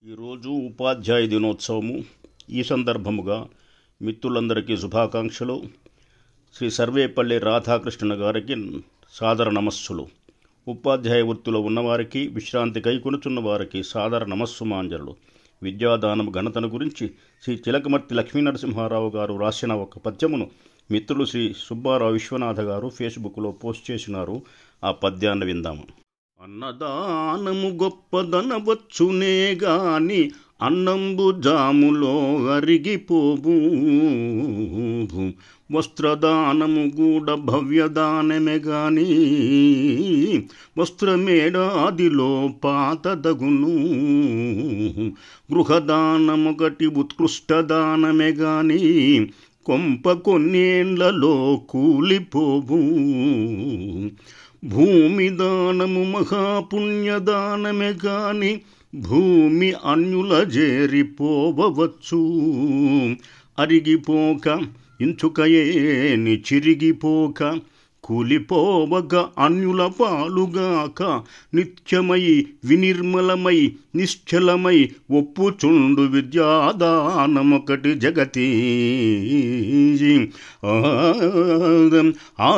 ఈరోజు ఉపాధ్యాయ దినోత్సవము. ఈ సందర్భముగా మిత్రులందరికీ శుభాకాంక్షలు. శ్రీ సర్వేపల్లి రాధాకృష్ణ గారికి సాదర నమస్సులు. ఉపాధ్యాయ వృత్తిలో ఉన్నవారికి, విశ్రాంతి కైకొనుచున్న వారికి సాదర నమస్సుమాంజలు. విద్యాదానం ఘనతను గురించి శ్రీ చిలకమర్తి లక్ష్మీనరసింహారావు గారు రాసిన ఒక పద్యమును మిత్రులు శ్రీ సుబ్బారావు విశ్వనాథ గారు ఫేస్బుక్లో పోస్ట్ చేసినారు. ఆ పద్యాన్ని విందాము. అన్నదానము గొప్పదనవచ్చునే గాని అన్నంబు జాములో అరిగిపోవు. వస్త్రదానము కూడా భవ్యదానమే గాని వస్త్రమేడాదిలో పాతదగును. గృహదానమొకటి ఉత్కృష్టదానమే గాని కొంప కొన్నేళ్లలో కూలిపోవు. భూమి దానము మహాపుణ్యదానమే గాని భూమి అన్యుల చేరిపోవచ్చు. అరిగిపోక ఇంచుకయేని చిరిగిపోక కూలిపోవగ అన్యుల పాలుగాక నిత్యమై వినిర్మలమై నిశ్చలమై ఒప్పుచుండు విద్యాదానమొకటి జగతి. ఆ